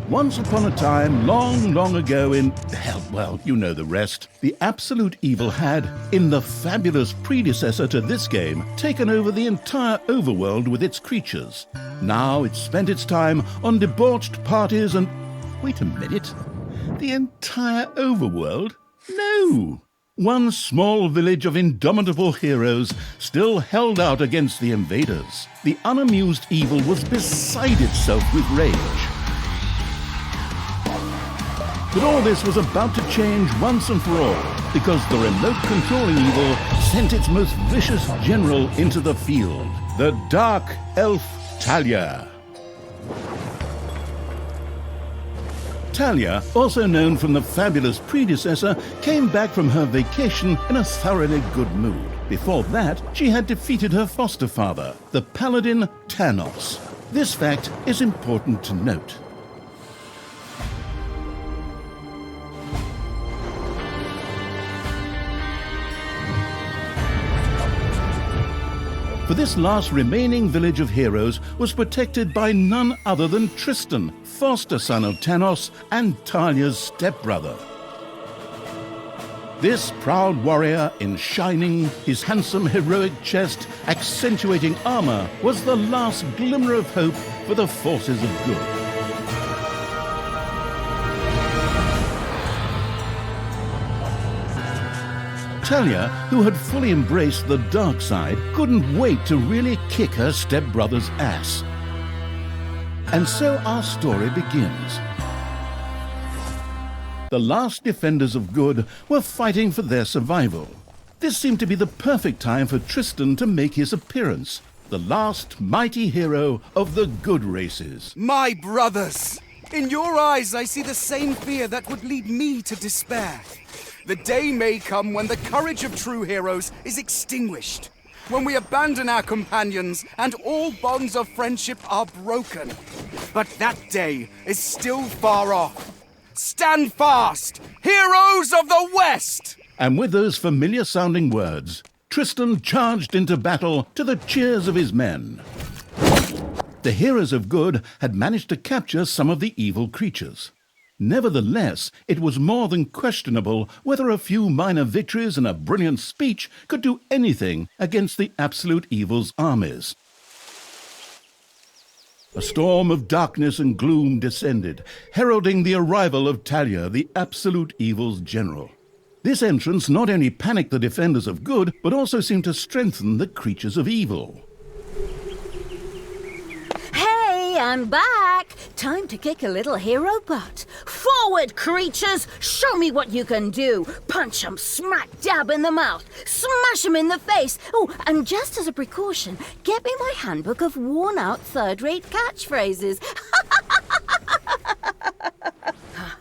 Once upon a time, long, long ago in, hell, well, you know the rest, the absolute evil had, in the fabulous predecessor to this game, taken over the entire overworld with its creatures. Now it spent its time on debauched parties and... Wait a minute. The entire overworld? No! One small village of indomitable heroes still held out against the invaders. The unamused evil was beside itself with rage. But all this was about to change once and for all, because the remote-controlling evil sent its most vicious general into the field, the Dark Elf Talia. Talia, also known from the fabulous predecessor, came back from her vacation in a thoroughly good mood. Before that, she had defeated her foster father, the paladin Thanos. This fact is important to note. For this last remaining village of heroes was protected by none other than Tristan, foster son of Thanos and Talia's stepbrother. This proud warrior in shining, his handsome heroic chest accentuating armor, was the last glimmer of hope for the forces of good. Talia, who had fully embraced the dark side, couldn't wait to really kick her stepbrother's ass. And so our story begins. The last defenders of good were fighting for their survival. This seemed to be the perfect time for Tristan to make his appearance, the last mighty hero of the good races. My brothers! In your eyes I see the same fear that would lead me to despair. The day may come when the courage of true heroes is extinguished, when we abandon our companions and all bonds of friendship are broken. But that day is still far off. Stand fast, heroes of the West! And with those familiar-sounding words, Tristan charged into battle to the cheers of his men. The heroes of good had managed to capture some of the evil creatures. Nevertheless, it was more than questionable whether a few minor victories and a brilliant speech could do anything against the absolute evil's armies. A storm of darkness and gloom descended, heralding the arrival of Talia, the absolute evil's general. This entrance not only panicked the defenders of good, but also seemed to strengthen the creatures of evil. I'm back! Time to kick a little hero butt. Forward, creatures! Show me what you can do! Punch 'em smack dab in the mouth! Smash 'em in the face! Oh, and just as a precaution, get me my handbook of worn-out third-rate catchphrases.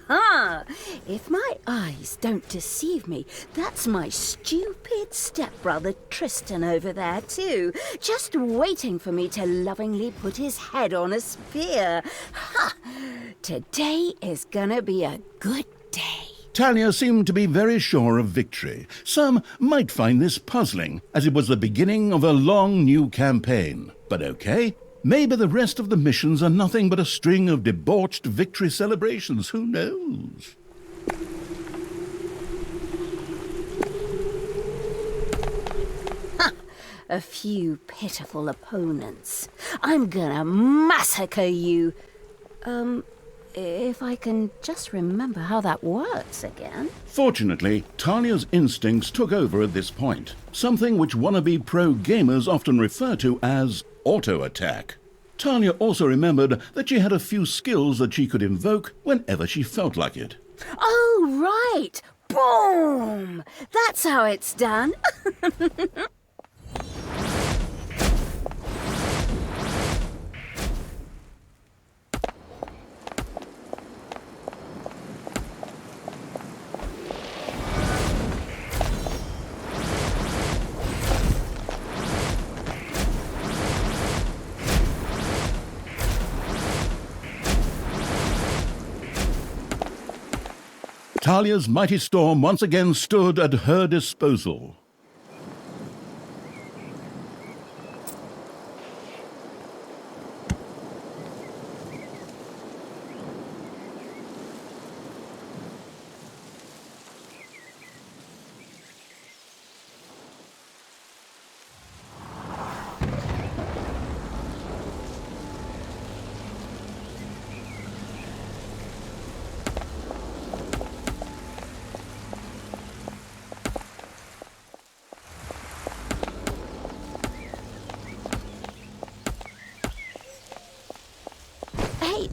Ha! If my eyes don't deceive me, that's my stupid stepbrother Tristan over there too, just waiting for me to lovingly put his head on a spear. Ha! Today is gonna be a good day. Talia seemed to be very sure of victory. Some might find this puzzling, as it was the beginning of a long new campaign. But okay. Maybe the rest of the missions are nothing but a string of debauched victory celebrations. Who knows? Ha! A few pitiful opponents. I'm gonna massacre you. If I can just remember how that works again. Fortunately, Talia's instincts took over at this point. Something which wannabe pro gamers often refer to as auto-attack. Talia also remembered that she had a few skills that she could invoke whenever she felt like it. Oh, right! Boom! That's how it's done. Talia's mighty storm once again stood at her disposal.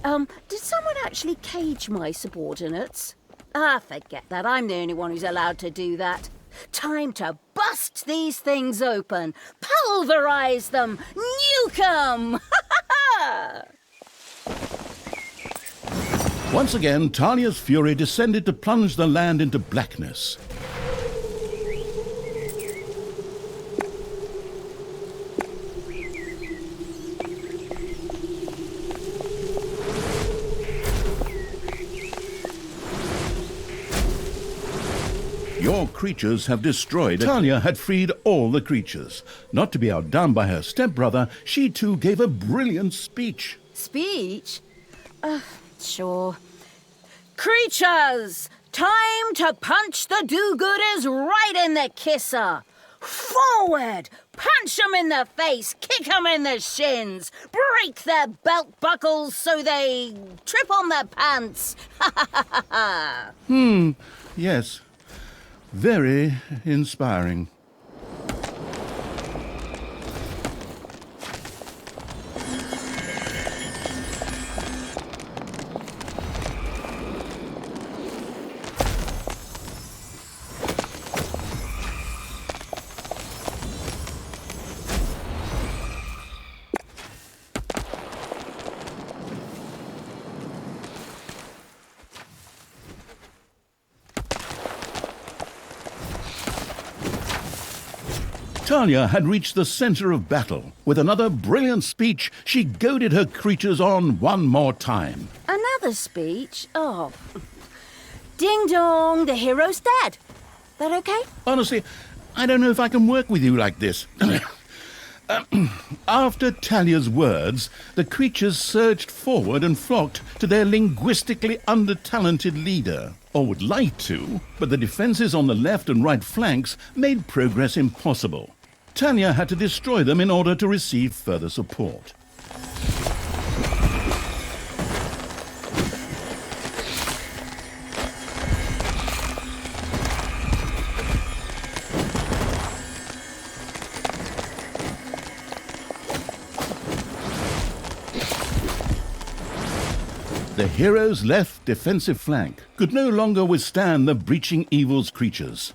Did someone actually cage my subordinates? Ah, forget that. I'm the only one who's allowed to do that. Time to bust these things open, pulverize them, nuke them! Once again, Talia's fury descended to plunge the land into blackness. Your creatures have destroyed. Talia had freed all the creatures. Not to be outdone by her stepbrother, she too gave a brilliant speech. Speech? Sure. Creatures! Time to punch the do-gooders right in the kisser! Forward! Punch them in the face, kick them in the shins, break their belt buckles so they trip on their pants! Yes. Very inspiring. Talia had reached the center of battle. With another brilliant speech, she goaded her creatures on one more time. Another speech? Oh. Ding dong, the hero's dead. That okay? Honestly, I don't know if I can work with you like this. After Talia's words, the creatures surged forward and flocked to their linguistically under-talented leader. Or would like to, but the defenses on the left and right flanks made progress impossible. Talia had to destroy them in order to receive further support. The hero's left defensive flank could no longer withstand the breaching evil's creatures.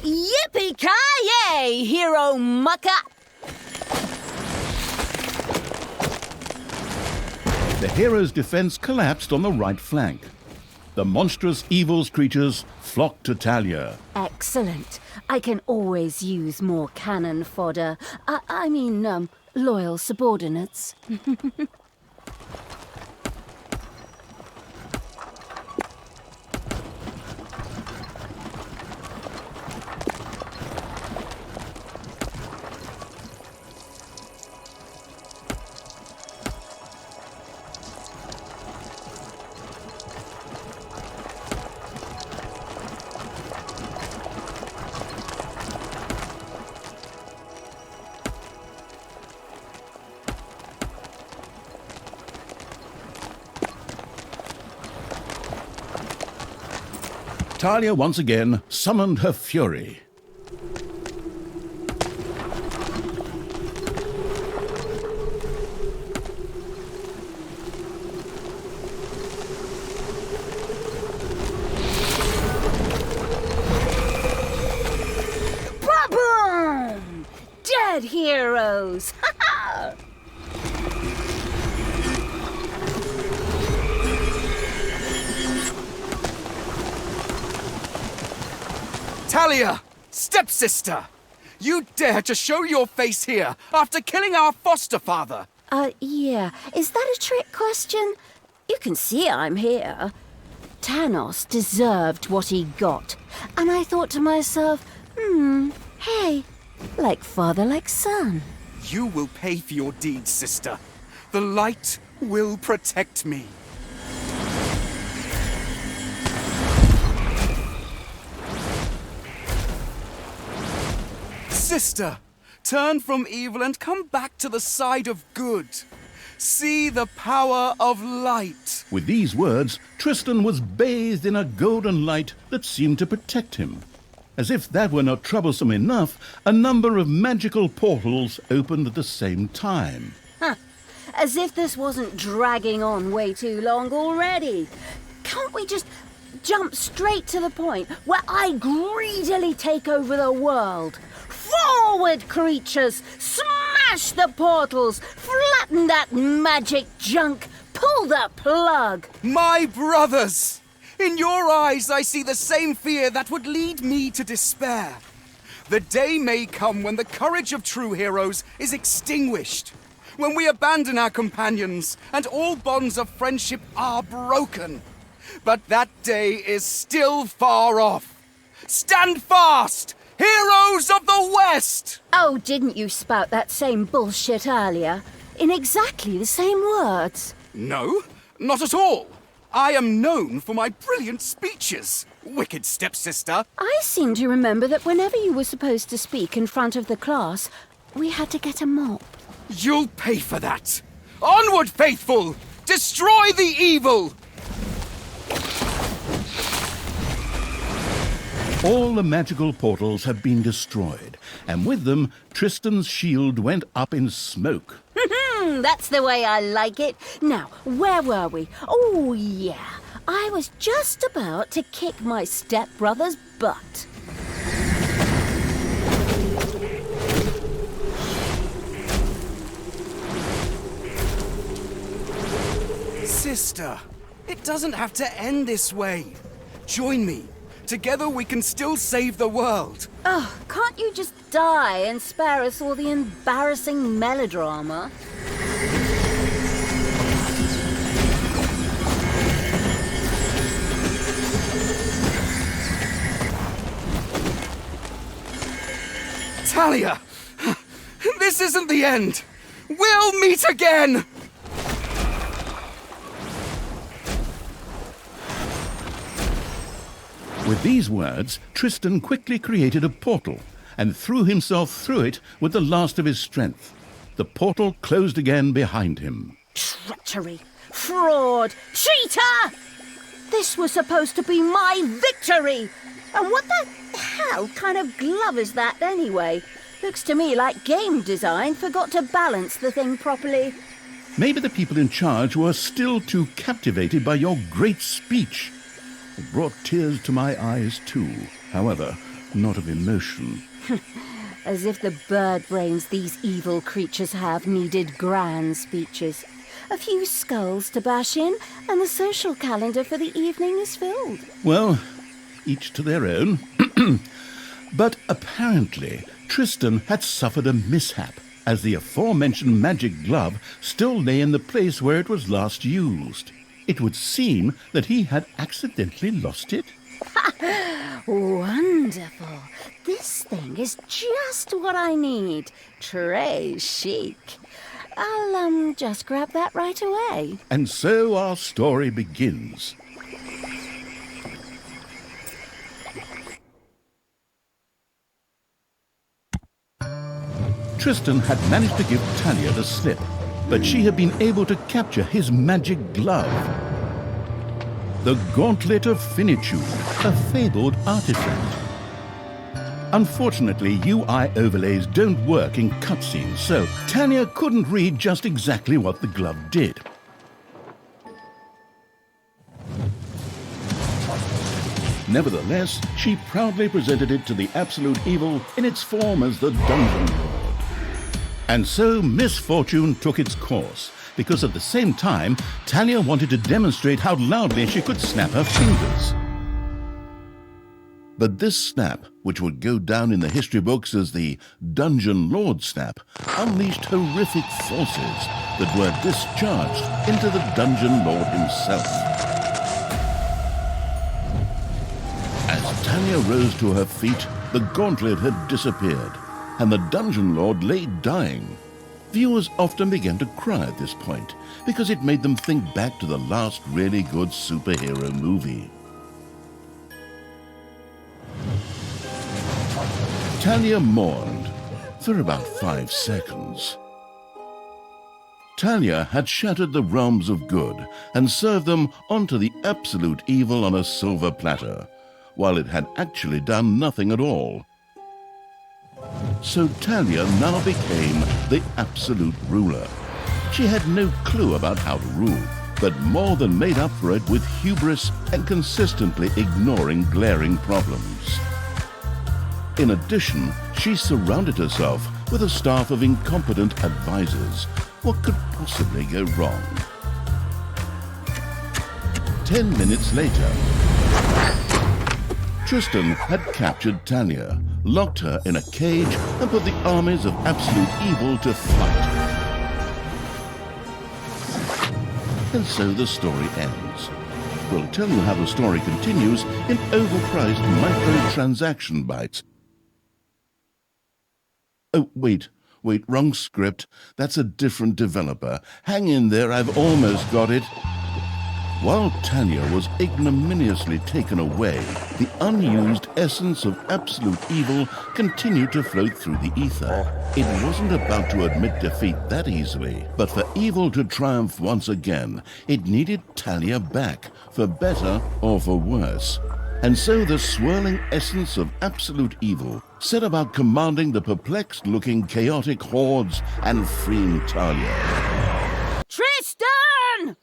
Yippee-ki-yay, hero mucker! The hero's defense collapsed on the right flank. The monstrous evil's creatures flocked to Talia. Excellent. I can always use more cannon fodder. I mean, loyal subordinates. Talia once again summoned her fury. Ba-boom! Dead heroes! Ha-ha! Talia! Stepsister! You dare to show your face here after killing our foster father! Yeah. Is that a trick question? You can see I'm here. Thanos deserved what he got. And I thought to myself, hey, like father, like son. You will pay for your deeds, sister. The light will protect me. Sister, turn from evil and come back to the side of good. See the power of light. With these words, Tristan was bathed in a golden light that seemed to protect him. As if that were not troublesome enough, a number of magical portals opened at the same time. As if this wasn't dragging on way too long already. Can't we just jump straight to the point where I greedily take over the world? Forward, creatures! Smash the portals! Flatten that magic junk! Pull the plug! My brothers! In your eyes, I see the same fear that would lead me to despair. The day may come when the courage of true heroes is extinguished, when we abandon our companions and all bonds of friendship are broken. But that day is still far off. Stand fast, heroes of the West! Oh, didn't you spout that same bullshit earlier? In exactly the same words. No, not at all. I am known for my brilliant speeches, wicked stepsister. I seem to remember that whenever you were supposed to speak in front of the class, we had to get a mop. You'll pay for that. Onward, faithful! Destroy the evil! All the magical portals had been destroyed, and with them, Tristan's shield went up in smoke. That's the way I like it. Now, where were we? Oh, yeah. I was just about to kick my stepbrother's butt. Sister, it doesn't have to end this way. Join me. Together we can still save the world. Oh, can't you just die and spare us all the embarrassing melodrama? Talia! This isn't the end! We'll meet again! With these words, Tristan quickly created a portal and threw himself through it with the last of his strength. The portal closed again behind him. Treachery! Fraud! Cheater! This was supposed to be my victory! And what the hell kind of glove is that anyway? Looks to me like game design forgot to balance the thing properly. Maybe the people in charge were still too captivated by your great speech. It brought tears to my eyes too, however, not of emotion. As if the bird brains these evil creatures have needed grand speeches. A few skulls to bash in, and the social calendar for the evening is filled. Well, each to their own. But apparently, Tristan had suffered a mishap, as the aforementioned magic glove still lay in the place where it was last used. It would seem that he had accidentally lost it. Wonderful. This thing is just what I need. Très chic. I'll, just grab that right away. And so our story begins. Tristan had managed to give Talia the slip, but she had been able to capture his magic glove. The Gauntlet of Finitude, a fabled artifact. Unfortunately, UI overlays don't work in cutscenes, so Talia couldn't read just exactly what the glove did. Nevertheless, she proudly presented it to the Absolute Evil in its form as the Dungeon Lord. And so misfortune took its course, because at the same time, Talia wanted to demonstrate how loudly she could snap her fingers. But this snap, which would go down in the history books as the Dungeon Lord snap, unleashed horrific forces that were discharged into the Dungeon Lord himself. As Talia rose to her feet, the gauntlet had disappeared, and the Dungeon Lord lay dying. Viewers often began to cry at this point, because it made them think back to the last really good superhero movie. Talia mourned for about 5 seconds. Talia had shattered the realms of good and served them onto the Absolute Evil on a silver platter, while it had actually done nothing at all. So Talia now became the absolute ruler. She had no clue about how to rule, but more than made up for it with hubris and consistently ignoring glaring problems. In addition, she surrounded herself with a staff of incompetent advisors. What could possibly go wrong? 10 minutes later, Tristan had captured Talia, locked her in a cage, and put the armies of absolute evil to flight. And so the story ends. We'll tell you how the story continues in overpriced microtransaction bites. Oh, wait, wrong script. That's a different developer. Hang in there, I've almost got it. While Talia was ignominiously taken away, the unused essence of absolute evil continued to float through the ether. It wasn't about to admit defeat that easily, but for evil to triumph once again, it needed Talia back, for better or for worse. And so the swirling essence of absolute evil set about commanding the perplexed-looking chaotic hordes and freeing Talia. Tristan!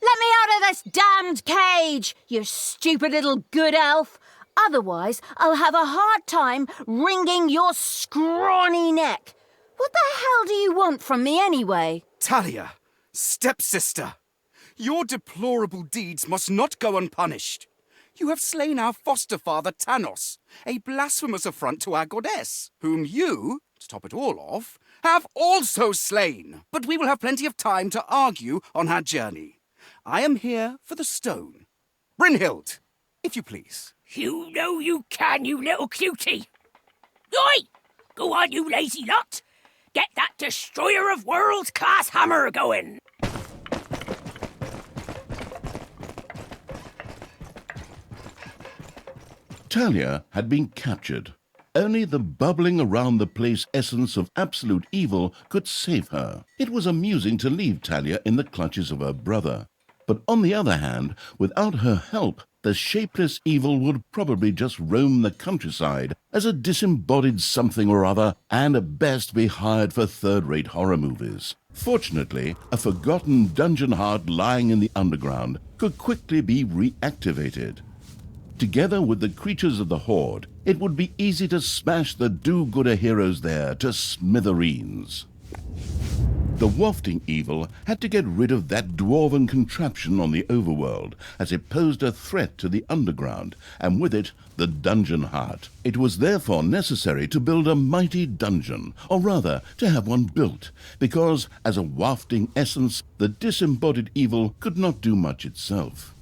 Let me out of this damned cage, you stupid little good elf. Otherwise, I'll have a hard time wringing your scrawny neck. What the hell do you want from me anyway? Talia, stepsister, your deplorable deeds must not go unpunished. You have slain our foster father Thanos, a blasphemous affront to our goddess, whom you, to top it all off, have also slain. But we will have plenty of time to argue on our journey. I am here for the stone. Brynhild, if you please. You know you can, you little cutie. Oi! Go on, you lazy lot. Get that destroyer of worlds class hammer going. Talia had been captured. Only the bubbling around the place essence of absolute evil could save her. It was amusing to leave Talia in the clutches of her brother. But on the other hand, without her help, the shapeless evil would probably just roam the countryside as a disembodied something or other, and at best be hired for third-rate horror movies. Fortunately, a forgotten dungeon heart lying in the underground could quickly be reactivated. Together with the creatures of the Horde, it would be easy to smash the do-gooder heroes there to smithereens. The wafting evil had to get rid of that dwarven contraption on the overworld, as it posed a threat to the underground, and with it, the dungeon heart. It was therefore necessary to build a mighty dungeon, or rather, to have one built, because, as a wafting essence, the disembodied evil could not do much itself.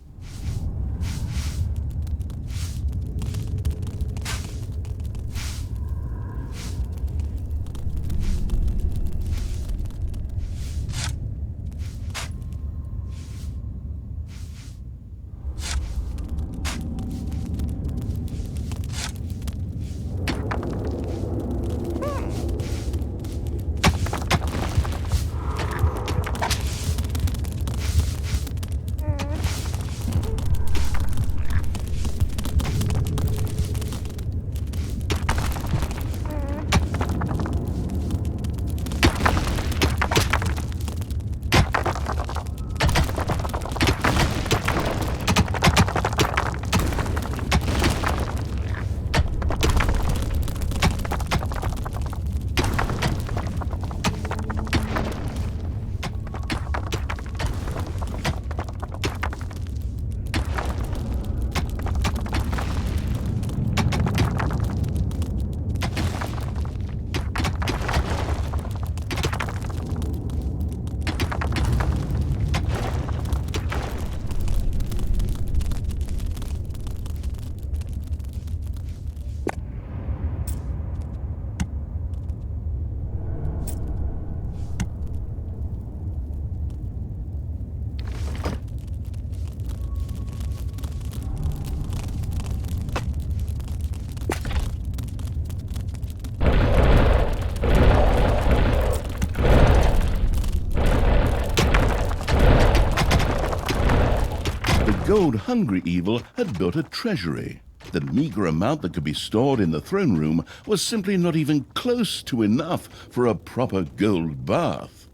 Gold-hungry evil had built a treasury. The meager amount that could be stored in the throne room was simply not even close to enough for a proper gold bath.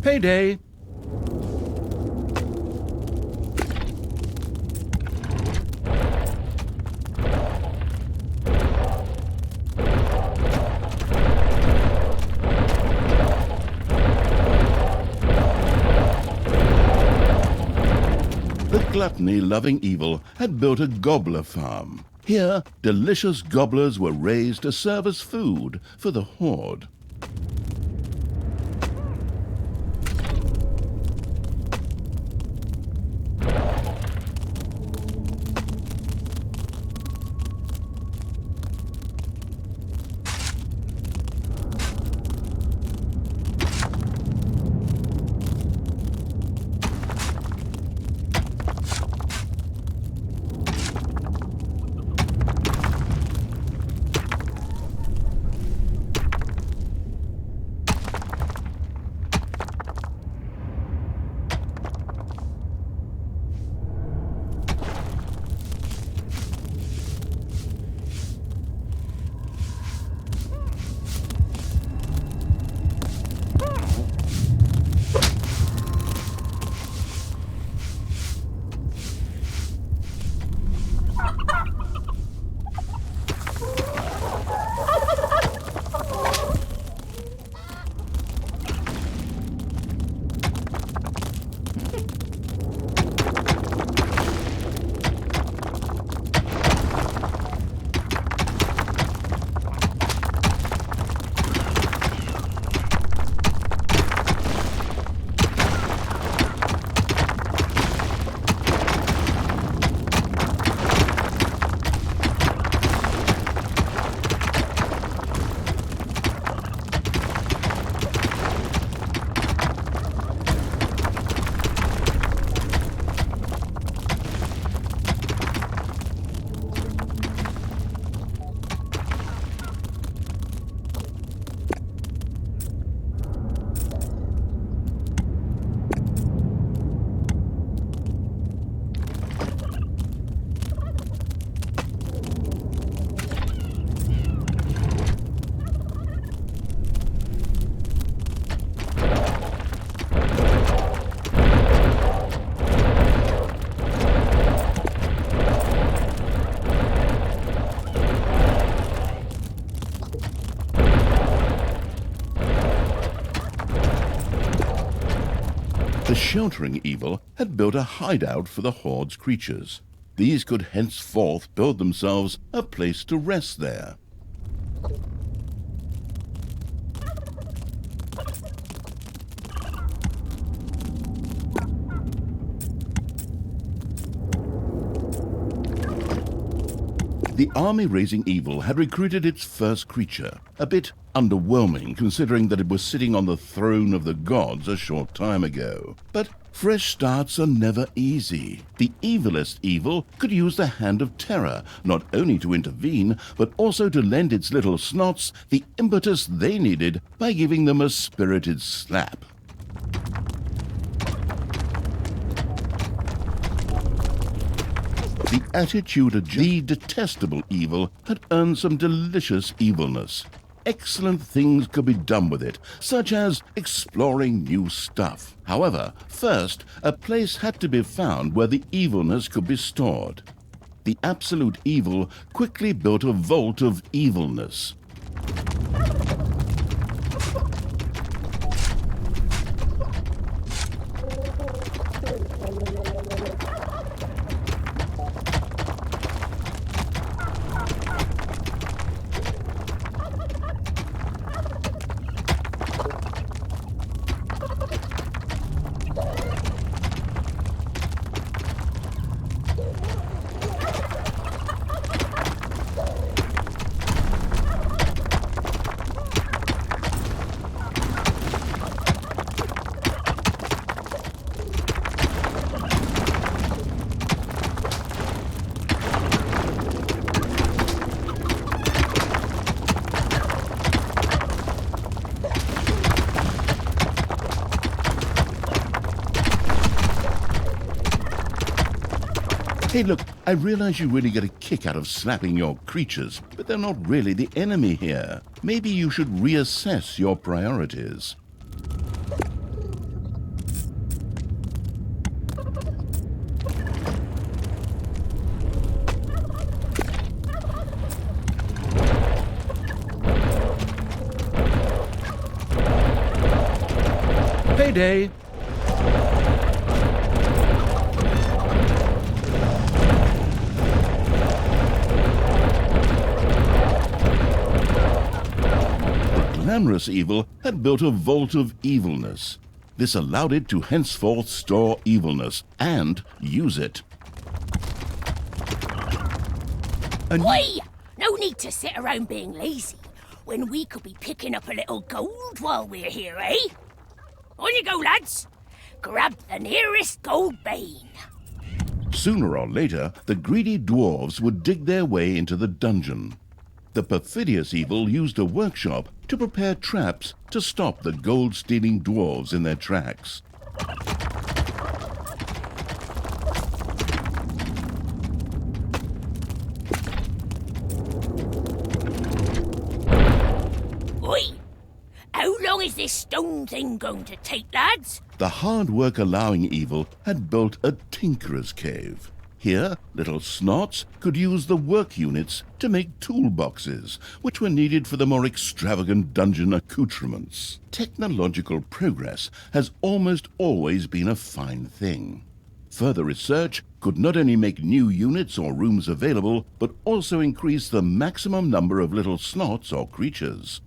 Payday! The gluttony-loving evil had built a gobbler farm. Here, delicious gobblers were raised to serve as food for the horde. The sheltering evil had built a hideout for the horde's creatures. These could henceforth build themselves a place to rest there. The army raising evil had recruited its first creature, a bit underwhelming considering that it was sitting on the throne of the gods a short time ago. But fresh starts are never easy. The evilest evil could use the hand of terror, not only to intervene, but also to lend its little snots the impetus they needed by giving them a spirited slap. The attitude of the detestable evil had earned some delicious evilness. Excellent things could be done with it, such as exploring new stuff. However, first, a place had to be found where the evilness could be stored. The absolute evil quickly built a vault of evilness. Hey, look, I realize you really get a kick out of slapping your creatures, but they're not really the enemy here. Maybe you should reassess your priorities. Payday! Glamorous evil had built a vault of evilness. This allowed it to henceforth store evilness and use it. Oi! No need to sit around being lazy when we could be picking up a little gold while we're here, eh? On you go, lads! Grab the nearest gold vein. Sooner or later, the greedy dwarves would dig their way into the dungeon. The perfidious evil used a workshop to prepare traps to stop the gold-stealing dwarves in their tracks. Oi! How long is this stone thing going to take, lads? The hard work allowing evil had built a tinkerer's cave. Here, little snots could use the work units to make toolboxes, which were needed for the more extravagant dungeon accoutrements. Technological progress has almost always been a fine thing. Further research could not only make new units or rooms available, but also increase the maximum number of little snots or creatures.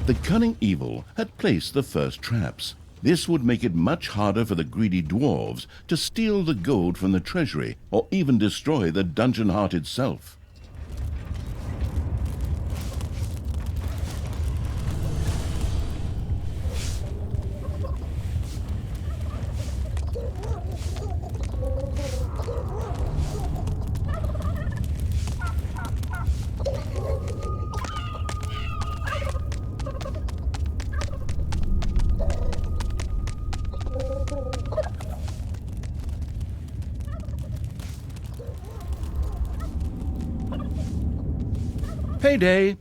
The cunning evil had placed the first traps. This would make it much harder for the greedy dwarves to steal the gold from the treasury or even destroy the dungeon heart itself. Payday!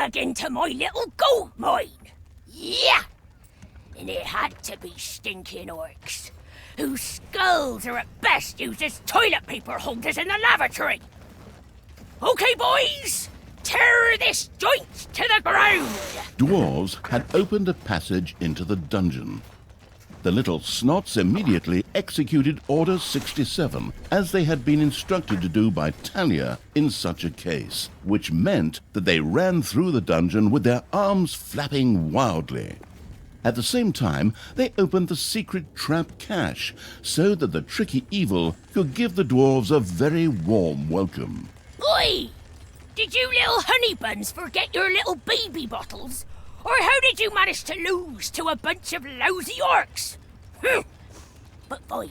dug into my little gold mine. Yeah! And it had to be stinking orcs, whose skulls are at best used as toilet paper holders in the lavatory. Okay, boys, tear this joint to the ground. Dwarves had opened a passage into the dungeon. The little snots immediately executed Order 67, as they had been instructed to do by Talia in such a case, which meant that they ran through the dungeon with their arms flapping wildly. At the same time, they opened the secret trap cache, so that the tricky evil could give the dwarves a very warm welcome. Oi! Did you little honey buns forget your little baby bottles? Or how did you manage to lose to a bunch of lousy orcs? But fine.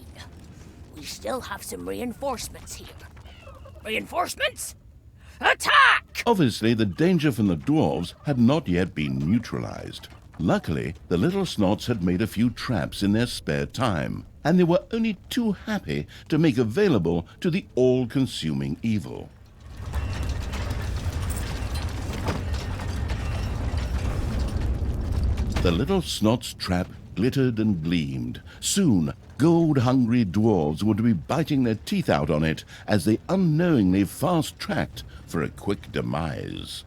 We still have some reinforcements here. Reinforcements? Attack! Obviously, the danger from the dwarves had not yet been neutralized. Luckily, the little snots had made a few traps in their spare time, and they were only too happy to make available to the all-consuming evil. The little snot's trap glittered and gleamed. Soon, gold-hungry dwarves would be biting their teeth out on it as they unknowingly fast-tracked for a quick demise.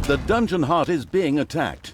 The dungeon heart is being attacked.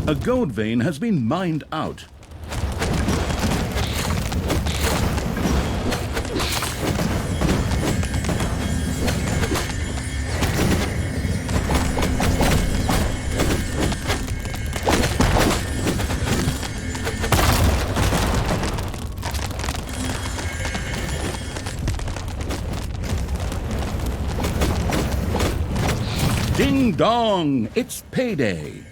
A gold vein has been mined out. Ding dong! It's payday!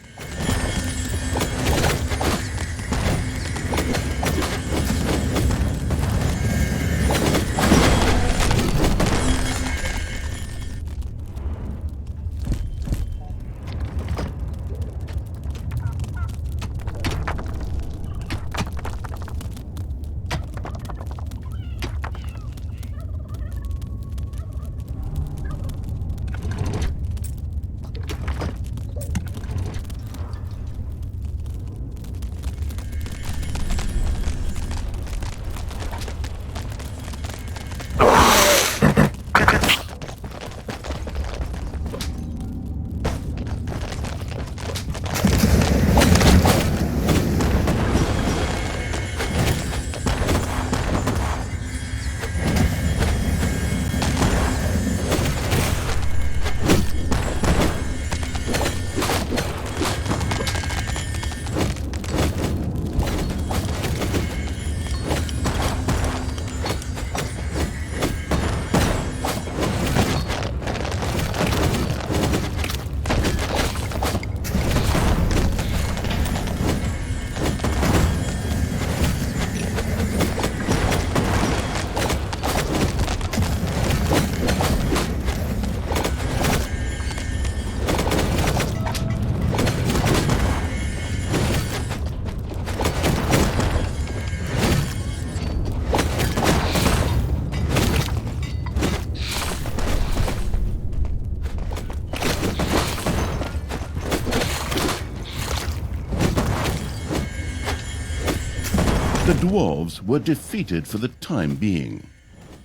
The dwarves were defeated for the time being.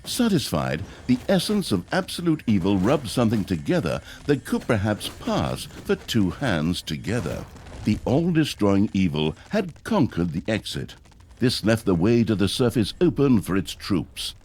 Satisfied, the essence of absolute evil rubbed something together that could perhaps pass for two hands together. The all-destroying evil had conquered the exit. This left the way to the surface open for its troops.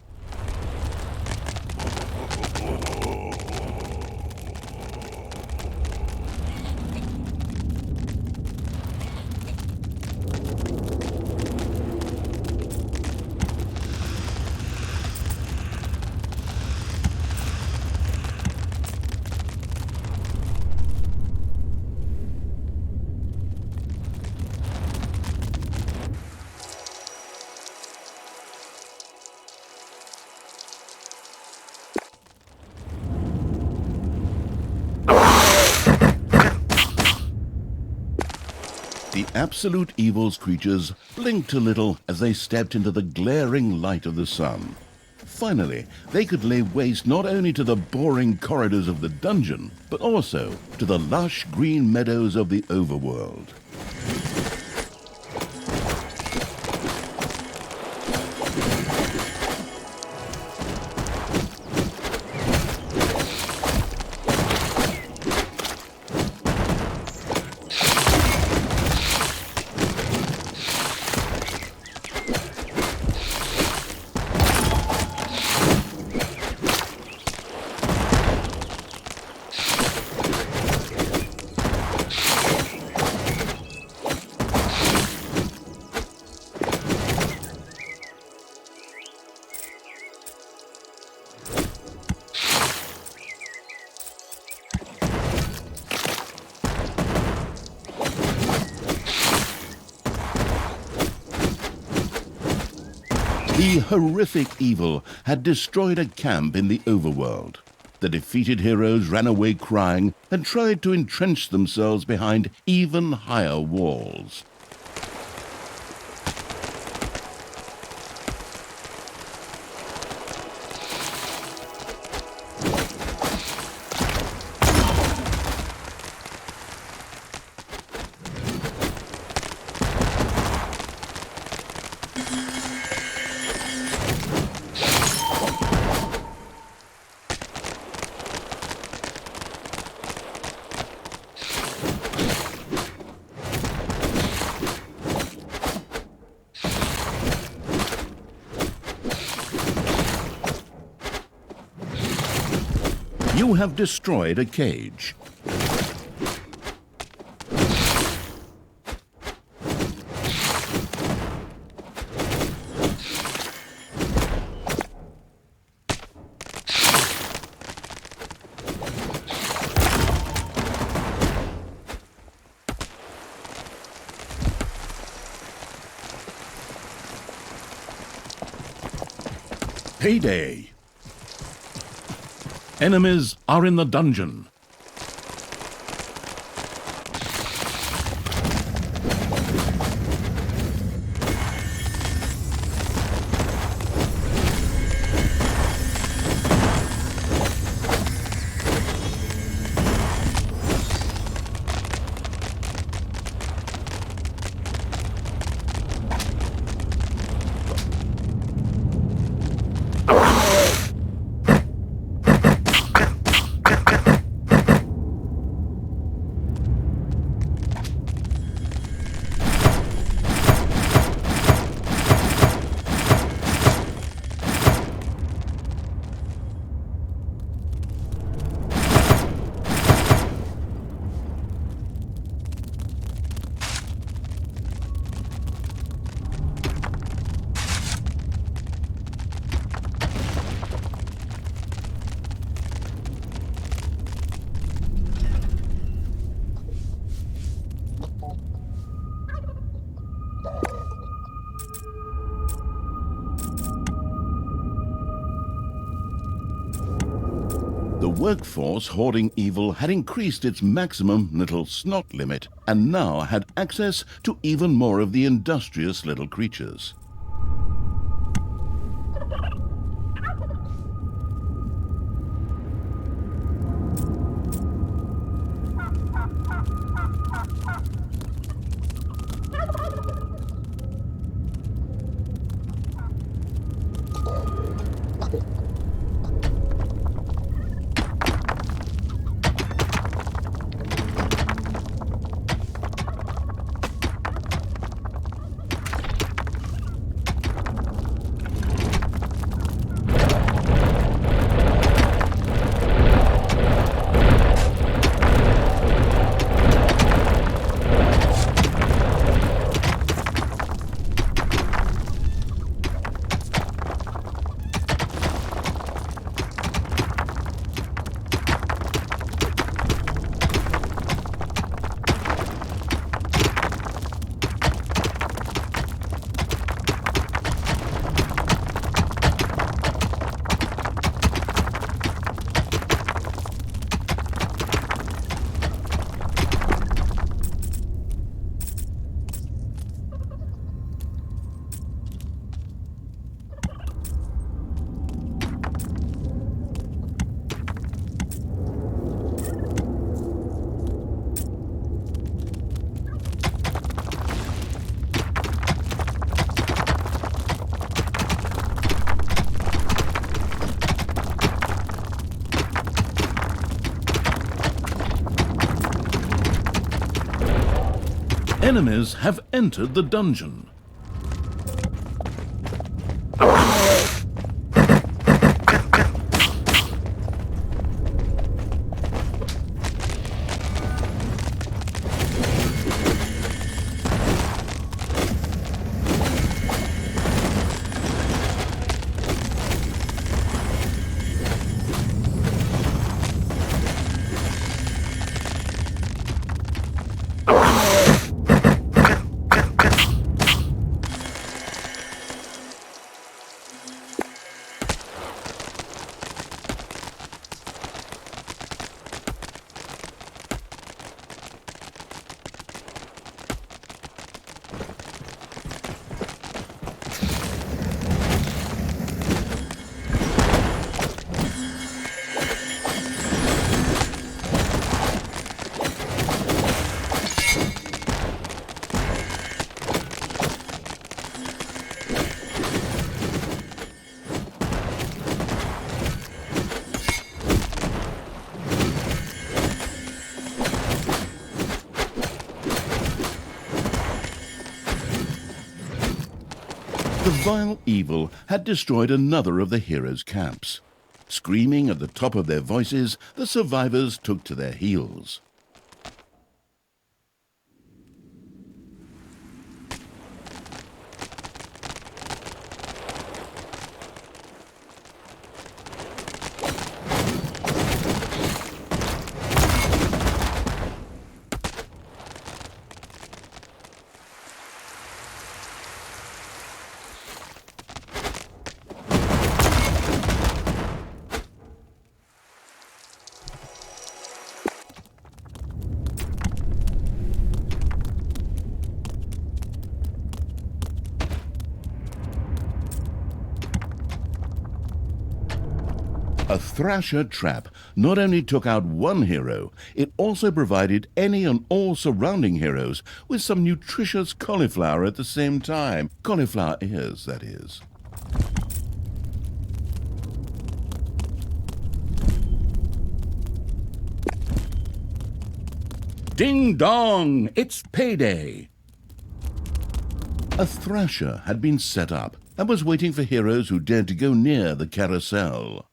The absolute evil's creatures blinked a little as they stepped into the glaring light of the sun. Finally, they could lay waste not only to the boring corridors of the dungeon, but also to the lush green meadows of the overworld. The horrific evil had destroyed a camp in the overworld. The defeated heroes ran away crying and tried to entrench themselves behind even higher walls. You have destroyed a cage. Payday! Enemies are in the dungeon. The workforce hoarding evil had increased its maximum little snot limit and now had access to even more of the industrious little creatures. Enemies have entered the dungeon. The vile evil had destroyed another of the heroes' camps. Screaming at the top of their voices, the survivors took to their heels. A Thrasher trap not only took out one hero, it also provided any and all surrounding heroes with some nutritious cauliflower at the same time. Cauliflower ears, that is. Ding dong! It's payday! A Thrasher had been set up and was waiting for heroes who dared to go near the carousel.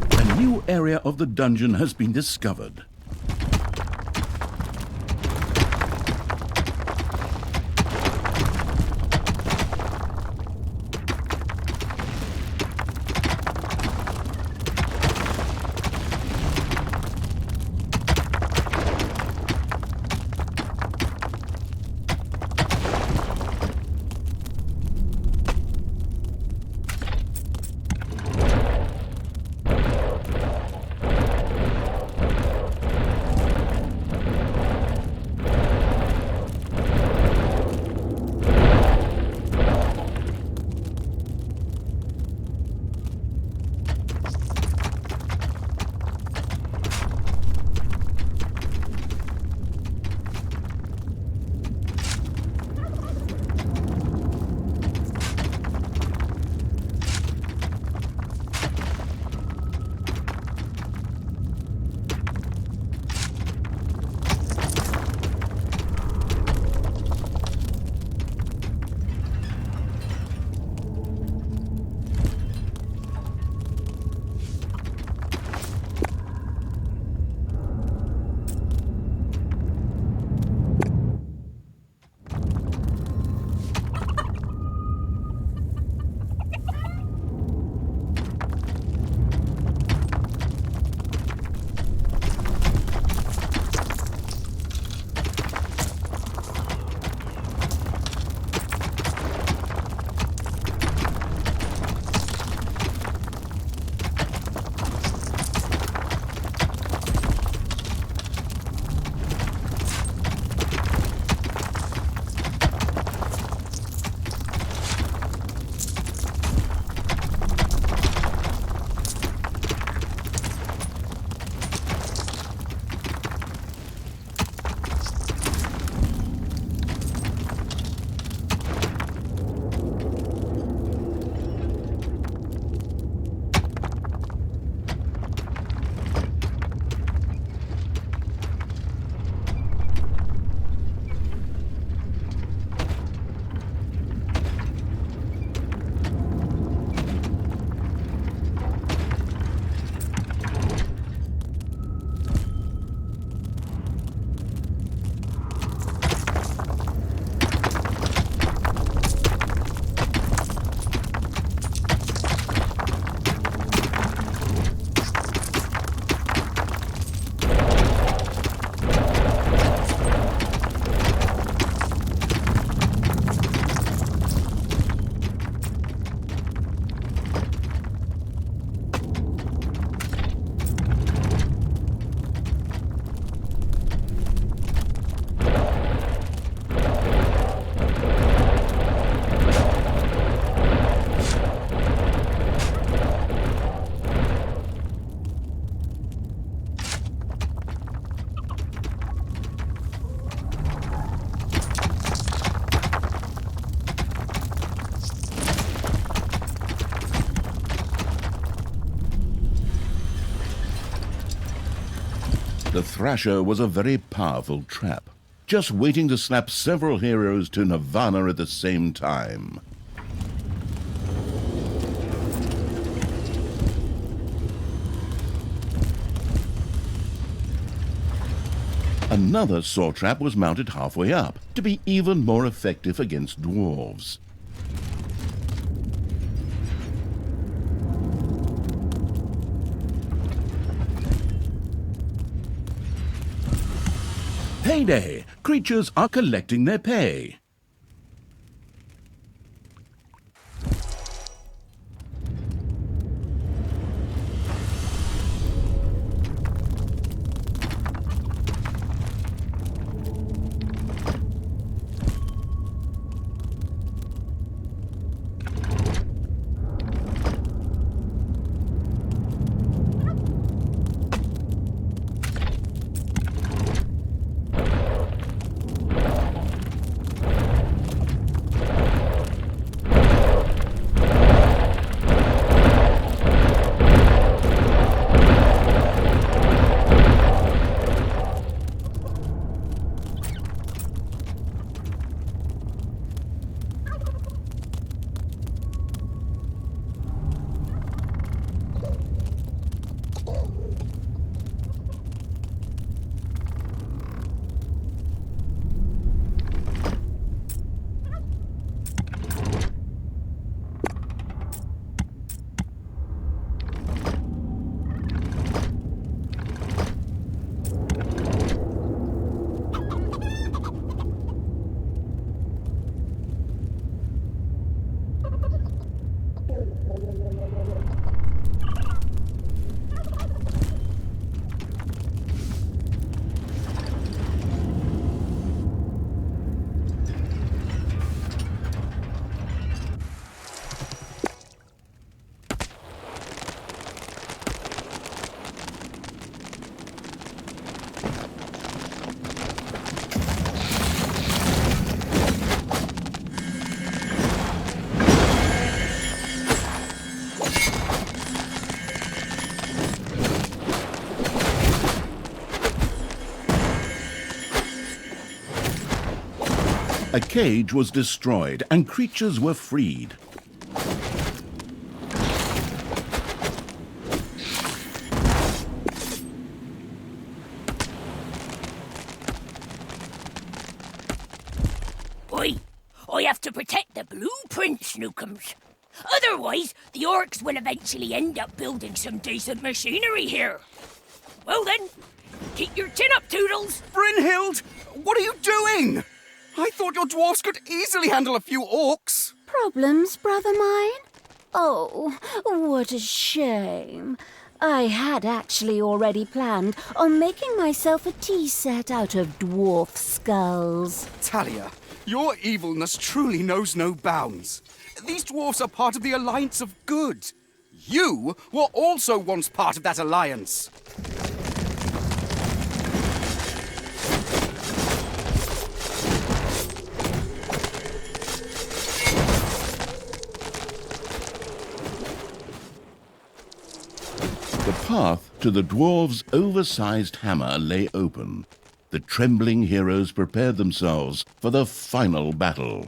A new area of the dungeon has been discovered. The Thrasher was a very powerful trap, just waiting to slap several heroes to Nirvana at the same time. Another saw trap was mounted halfway up, to be even more effective against dwarves. Payday! Creatures are collecting their pay. A cage was destroyed and creatures were freed. Oi! I have to protect the blueprint, Snookums. Otherwise, the orcs will eventually end up building some decent machinery here. Well then, keep your chin up, Toodles! Brynhild, what are you doing? I thought your dwarves could easily handle a few orcs. Problems, brother mine? Oh, what a shame. I had actually already planned on making myself a tea set out of dwarf skulls. Talia, your evilness truly knows no bounds. These dwarves are part of the Alliance of Good. You were also once part of that alliance. The path to the dwarves' oversized hammer lay open. The trembling heroes prepared themselves for the final battle.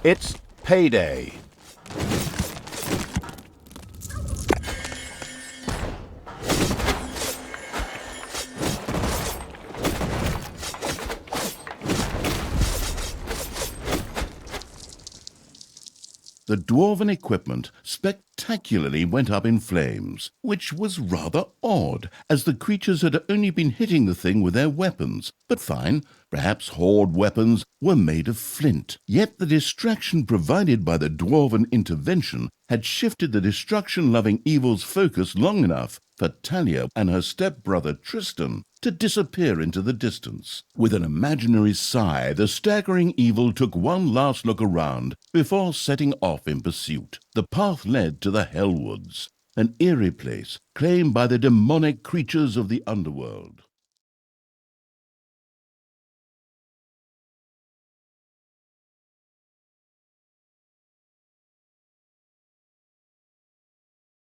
It's payday. The dwarven equipment spectacularly went up in flames, which was rather odd, as the creatures had only been hitting the thing with their weapons. But fine, perhaps horde weapons were made of flint. Yet the distraction provided by the dwarven intervention had shifted the destruction-loving evil's focus long enough for Talia and her stepbrother Tristan to disappear into the distance. With an imaginary sigh, the staggering evil took one last look around before setting off in pursuit. The path led to the Hellwoods, an eerie place claimed by the demonic creatures of the underworld.